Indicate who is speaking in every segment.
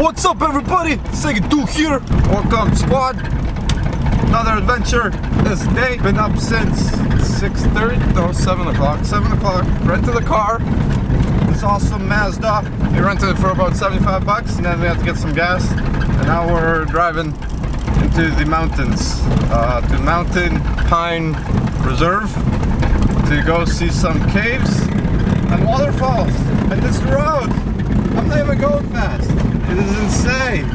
Speaker 1: What's up, everybody? SegiDuh here. Welcome, squad. Another adventure this day. Been up since 6:30, no, 7 o'clock. 7 o'clock. Rented a car. This awesome Mazda. We rented it for about 75 bucks, and then we had to get some gas. And now we're driving into the mountains, to Mountain Pine Reserve, to go see some caves and waterfalls. And this road, I'm not even going fast. It is insane.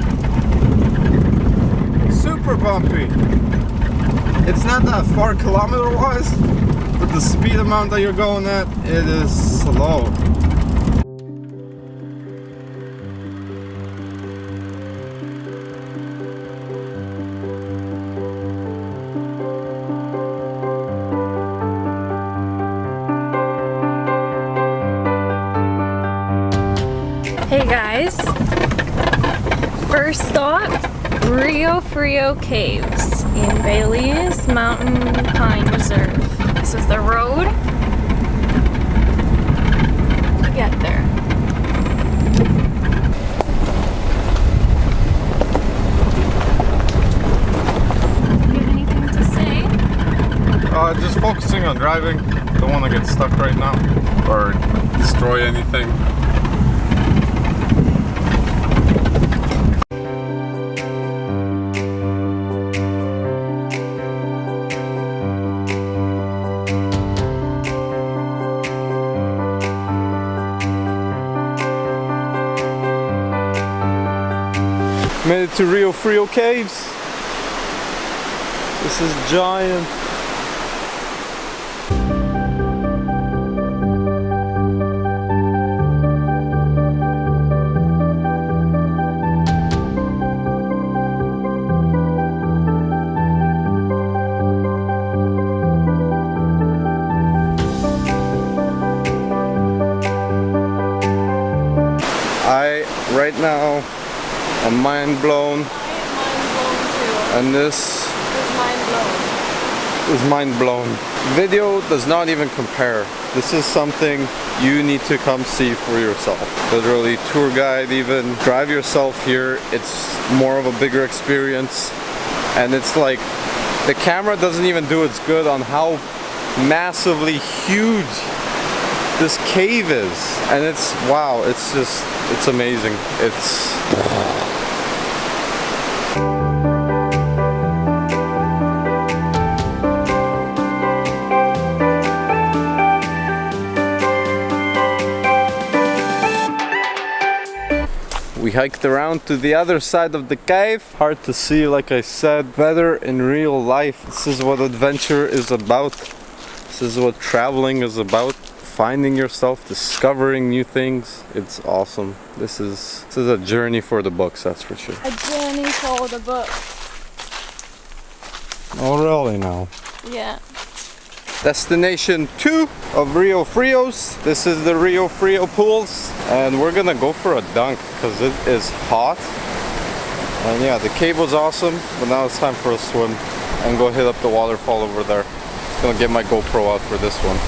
Speaker 1: Super bumpy. It's not that far kilometer-wise, but the speed amount that you're going at, it is slow.
Speaker 2: Hey guys, first stop, Rio Frio Caves in Belize Mountain Pine Reserve. This is the road to get there. You have anything to say?
Speaker 1: Just focusing on driving. Don't want to get stuck right now or destroy anything. Made it to Rio Frio Caves. This is giant. Right now, I'm mind blown. And this is mind blown. Video does not even compare. This is something you need to come see for yourself. Literally, tour guide even. Drive yourself here. It's more of a bigger experience. And it's like, the camera doesn't even do its good on how massively huge this cave is. And it's, wow, it's just, it's amazing. It's... We hiked around to the other side of the cave. Hard to see, like I said, better in real life. This is what adventure is about. This is what traveling is about. Finding yourself, discovering new things. It's awesome. This is a journey for the books, that's for sure.
Speaker 2: A journey for the books.
Speaker 1: Oh really now?
Speaker 2: Yeah.
Speaker 1: Destination 2 of Rio Frios. This is the Rio Frio pools. And we're gonna go for a dunk because it is hot. And yeah, the cave was awesome, but now it's time for a swim and go hit up the waterfall over there. Gonna get my GoPro out for this one.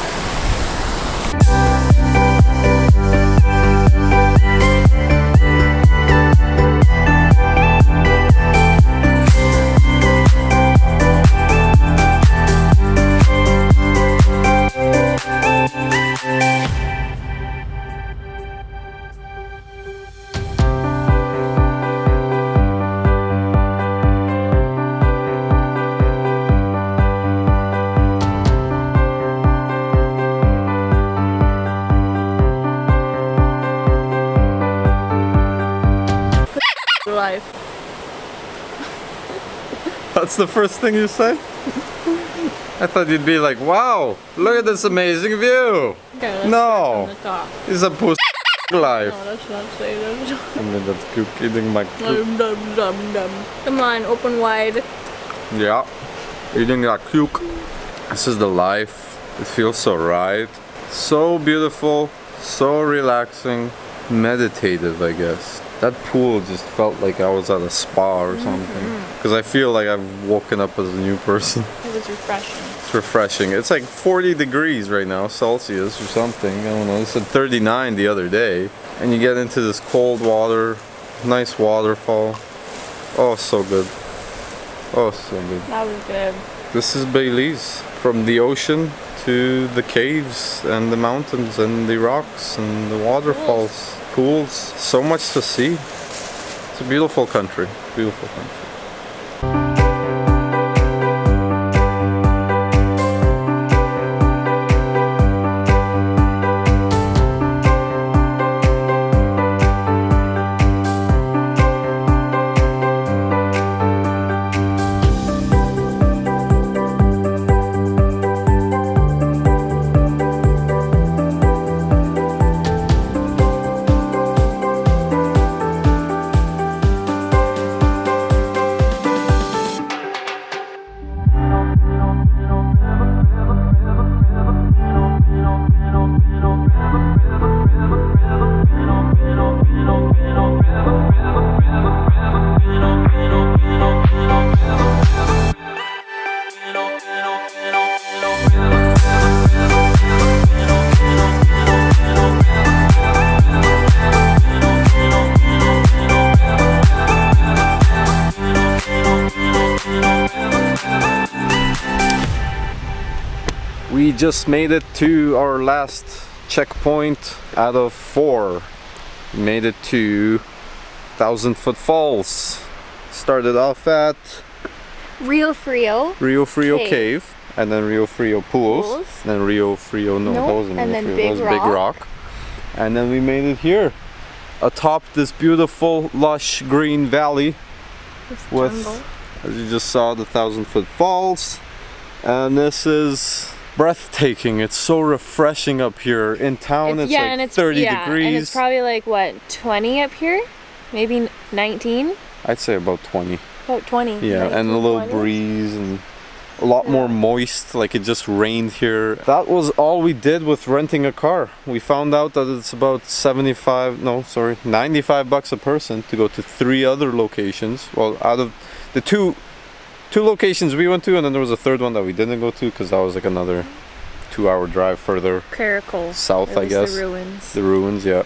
Speaker 2: Life.
Speaker 1: That's the first thing you say? I thought you'd be like, wow, look at this amazing view.
Speaker 2: Okay, let's
Speaker 1: no,
Speaker 2: start from the top.
Speaker 1: it's a pussy life.
Speaker 2: No, let's not say that.
Speaker 1: I mean, that's cook, eating my cook.
Speaker 2: Come on, open wide.
Speaker 1: Yeah, eating that cook. This is the life. It feels so right. So beautiful, so relaxing, meditative, I guess. That pool just felt like I was at a spa or something. Because I feel like I've woken up as a new person.
Speaker 2: It was refreshing.
Speaker 1: It's refreshing. It's like 40 degrees right now, Celsius or something. I don't know. It's at 39 the other day. And you get into this cold water, Nice waterfall. Oh, so good. Oh, so good.
Speaker 2: That was good.
Speaker 1: This is Belize. From the ocean to the caves and the mountains and the rocks and the waterfalls, pools. So much to see. It's a beautiful country. Beautiful country. We just made it to our last checkpoint out of 4. We made it to 1,000-foot falls. Started off at
Speaker 2: Rio Frio
Speaker 1: Cave, and then Rio Frio pools. Then Rio Frio, no, that wasn't
Speaker 2: and
Speaker 1: Rio
Speaker 2: then
Speaker 1: Frio, that was Big Rock. And then we made it here, atop this beautiful lush green valley with, as you just saw, the 1,000-foot falls. And this is breathtaking. It's so refreshing up here. In town it's like 30 degrees.
Speaker 2: And it's probably like what, 20 up here? Maybe 19?
Speaker 1: I'd say about 20.
Speaker 2: About 20.
Speaker 1: Yeah,
Speaker 2: 19,
Speaker 1: and a little
Speaker 2: 20.
Speaker 1: breeze and a lot more moist, like it just rained here. That was all we did with renting a car. We found out that it's about 95 bucks a person to go to 3 other locations. Well, out of the two locations we went to, and then there was a third one that we didn't go to because that was like another 2-hour drive further south, I guess.
Speaker 2: The ruins.
Speaker 1: The ruins, yeah.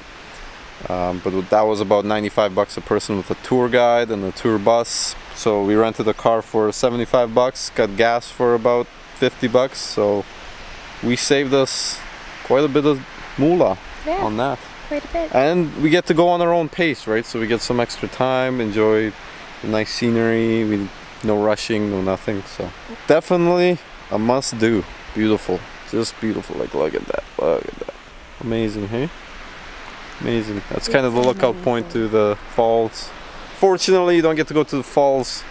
Speaker 1: But that was about 95 bucks a person with a tour guide and a tour bus. So we rented a car for 75 bucks, got gas for about 50 bucks. So we saved us quite a bit of moolah on that.
Speaker 2: Quite a bit.
Speaker 1: And we get to go on our own pace, right? So we get some extra time, enjoy the nice scenery. No rushing, no nothing. So definitely a must do. Beautiful. Just beautiful. Like, look at that. Look at that. Amazing, hey? Amazing. That's kind of the lookout point to the falls. Fortunately, you don't get to go to the falls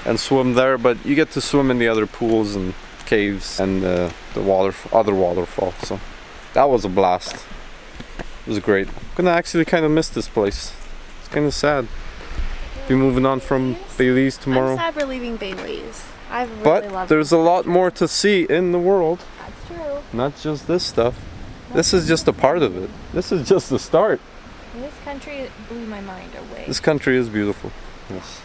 Speaker 1: and swim there, but you get to swim in the other pools and caves and the other waterfalls. So that was a blast. It was great. I'm gonna actually kind of miss this place. It's kind of sad. Be moving on from Belize tomorrow.
Speaker 2: I'm sad we're leaving Belize. I really love it.
Speaker 1: But there's a lot more to see in the world.
Speaker 2: That's true.
Speaker 1: Not just this stuff. This is just a part of it. This is just the start.
Speaker 2: This country blew my mind away.
Speaker 1: This country is beautiful. Yes.